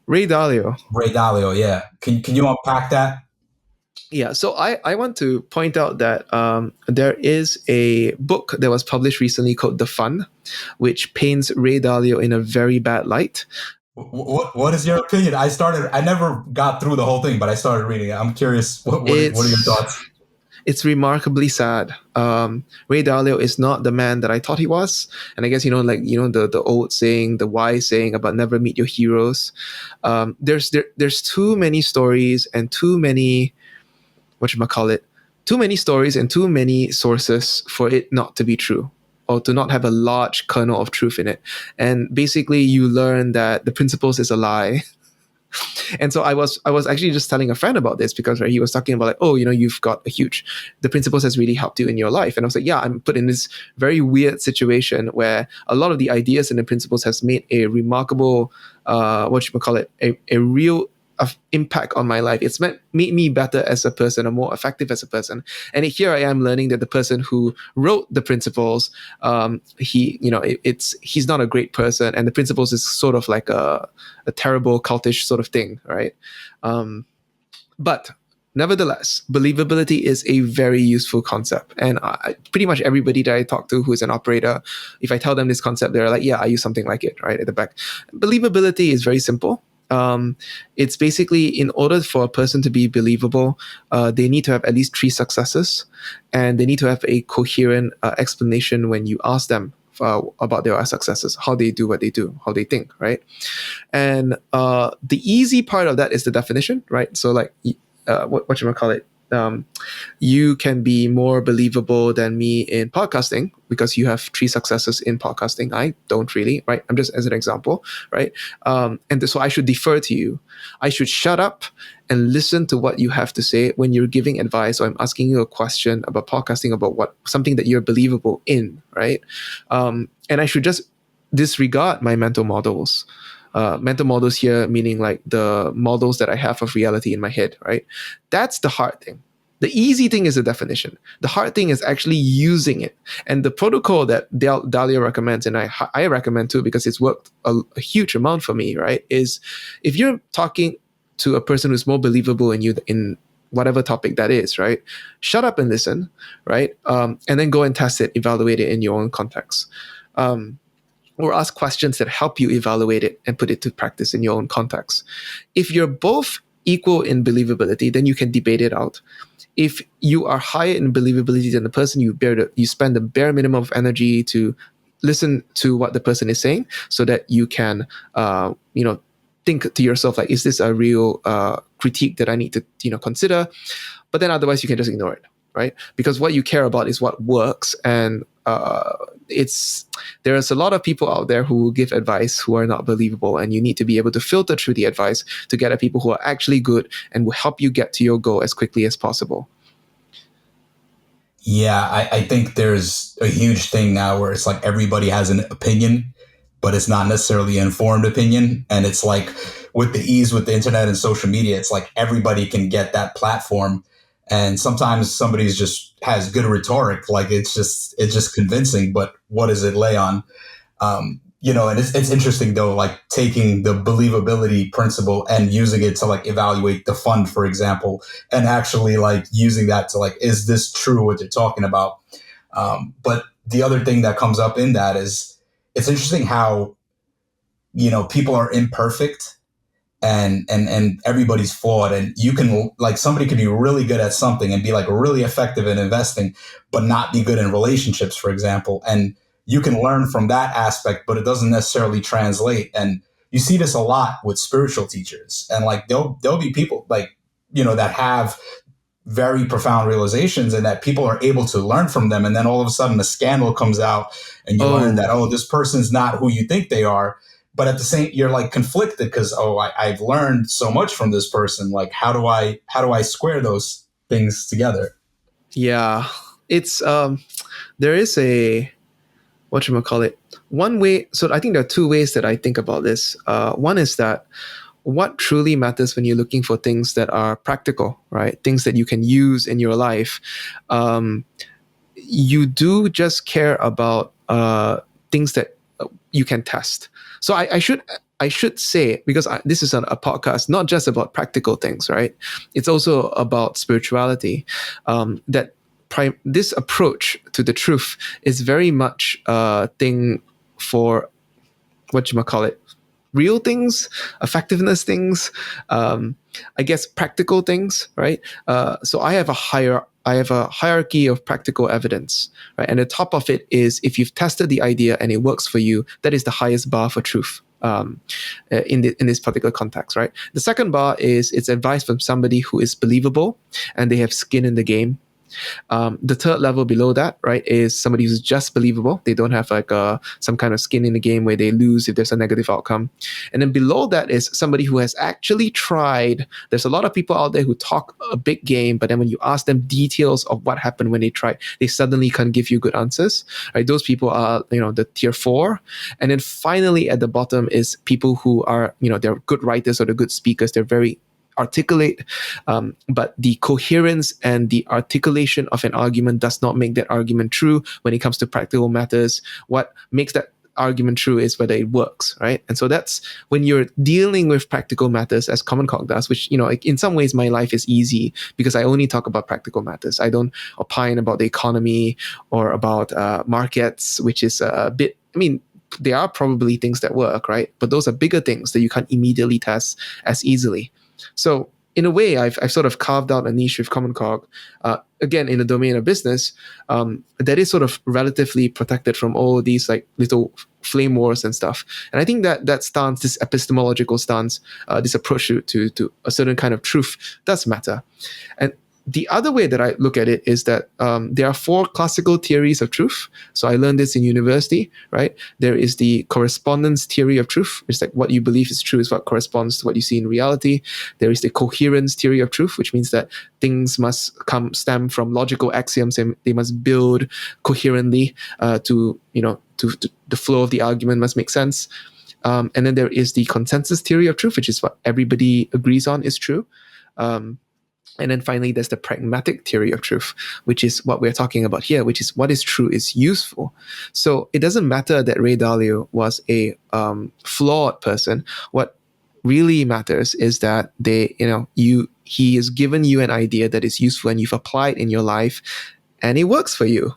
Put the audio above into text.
Ray Dalio. Ray Dalio, yeah. Can you unpack that? Yeah, so I want to point out that there is a book that was published recently called The Fun, which paints Ray Dalio in a very bad light. What is your opinion? I never got through the whole thing, but I started reading it. I'm curious. What are your It's thoughts? it's remarkably sad. Ray Dalio is not the man that I thought he was, and I guess the old saying, the wise saying about never meet your heroes. There's too many stories and too many too many stories and too many sources for it not to be true or to not have a large kernel of truth in it. And basically, you learn that the principles is a lie. And so I was actually just telling a friend about this because he was talking about like, oh, you've got the principles has really helped you in your life. And I was like, yeah, I'm put in this very weird situation where a lot of the ideas and the principles has made a remarkable, a real impact on my life. It's made me better as a person, or more effective as a person. And here I am learning that the person who wrote the principles, he's not a great person, and the principles is sort of like a terrible cultish sort of thing, right? But nevertheless, believability is a very useful concept. And pretty much everybody that I talk to who is an operator, if I tell them this concept, they're like, yeah, I use something like it, right, at the back. Believability is very simple. It's basically, in order for a person to be believable, they need to have at least 3 successes, and they need to have a coherent explanation when you ask them about their successes, how they do what they do, how they think, right? And the easy part of that is the definition, right? So like, what you call it? You can be more believable than me in podcasting because you have 3 successes in podcasting. I don't really, right? I'm just as an example, right? So I should defer to you. I should shut up and listen to what you have to say when you're giving advice, or I'm asking you a question about podcasting, about something that you're believable in, right? And I should just disregard my mental models. Mental models here meaning like the models that I have of reality in my head, right? That's the hard thing. The easy thing is the definition. The hard thing is actually using it. And the protocol that Dalio recommends, and I recommend too because it's worked a huge amount for me, right? Is if you're talking to a person who's more believable in you in whatever topic that is, right? Shut up and listen, right? And then go and test it, evaluate it in your own context. Or ask questions that help you evaluate it and put it to practice in your own context. If you're both equal in believability, then you can debate it out. If you are higher in believability than the person, you spend the bare minimum of energy to listen to what the person is saying, so that you can, think to yourself like, is this a real critique that I need to consider? But then otherwise, you can just ignore it, right? Because what you care about is what works, and there's a lot of people out there who give advice who are not believable, and you need to be able to filter through the advice to get at people who are actually good and will help you get to your goal as quickly as possible. Yeah, I think there's a huge thing now where it's like everybody has an opinion, but it's not necessarily an informed opinion. And it's like with the ease with the internet and social media, it's like everybody can get that platform. And sometimes somebody's just has good rhetoric, like it's just convincing, but what does it lay on? And it's interesting though, like taking the believability principle and using it to like evaluate the fund, for example, and actually like using that to like, is this true what you're talking about? But the other thing that comes up in that is it's interesting how, people are imperfect and everybody's flawed, and you can like somebody could be really good at something and be like really effective in investing, but not be good in relationships, for example. And you can learn from that aspect, but it doesn't necessarily translate. And you see this a lot with spiritual teachers, and like there'll be people like, that have very profound realizations and that people are able to learn from them. And then all of a sudden a scandal comes out and you learn that, this person's not who you think they are. But at the same, you're like conflicted because, I've learned so much from this person. Like, how do I square those things together? Yeah, it's there is a one way. So I think there are 2 ways that I think about this. One is that what truly matters when you're looking for things that are practical, right? Things that you can use in your life. You do just care about things that you can test. So I should I should say, because this is a podcast not just about practical things, right? It's also about spirituality. That this approach to the truth is very much a thing for what you might call it, real things, effectiveness things, I guess practical things, right? So I have a hierarchy of practical evidence, right? And the top of it is if you've tested the idea and it works for you, that is the highest bar for truth. In this particular context, right? The second bar is it's advice from somebody who is believable and they have skin in the game. The third level below that, right, is somebody who's just believable. They don't have like some kind of skin in the game where they lose if there's a negative outcome. And then below that is somebody who has actually tried. There's a lot of people out there who talk a big game, but then when you ask them details of what happened when they tried, they suddenly can't give you good answers. Right? Those people are, the tier 4. And then finally at the bottom is people who are, they're good writers or they're good speakers. They're very articulate, but the coherence and the articulation of an argument does not make that argument true when it comes to practical matters. What makes that argument true is whether it works, right? And so that's when you're dealing with practical matters as Common Cog does, which, in some ways my life is easy because I only talk about practical matters. I don't opine about the economy or about markets, which is a bit, there are probably things that work, right? But those are bigger things that you can't immediately test as easily. So in a way, I've sort of carved out a niche with Common Cog, again, in the domain of business, that is sort of relatively protected from all these like little flame wars and stuff. And I think that stance, this epistemological stance, this approach to a certain kind of truth does matter. And the other way that I look at it is that there are 4 classical theories of truth. So I learned this in university, right? There is the correspondence theory of truth. It's like what you believe is true is what corresponds to what you see in reality. There is the coherence theory of truth, which means that things must stem from logical axioms and they must build coherently to the flow of the argument must make sense. And then there is the consensus theory of truth, which is what everybody agrees on is true. And then finally, there's the pragmatic theory of truth, which is what we're talking about here, which is what is true is useful. So it doesn't matter that Ray Dalio was a flawed person. What really matters is that he has given you an idea that is useful and you've applied in your life and it works for you.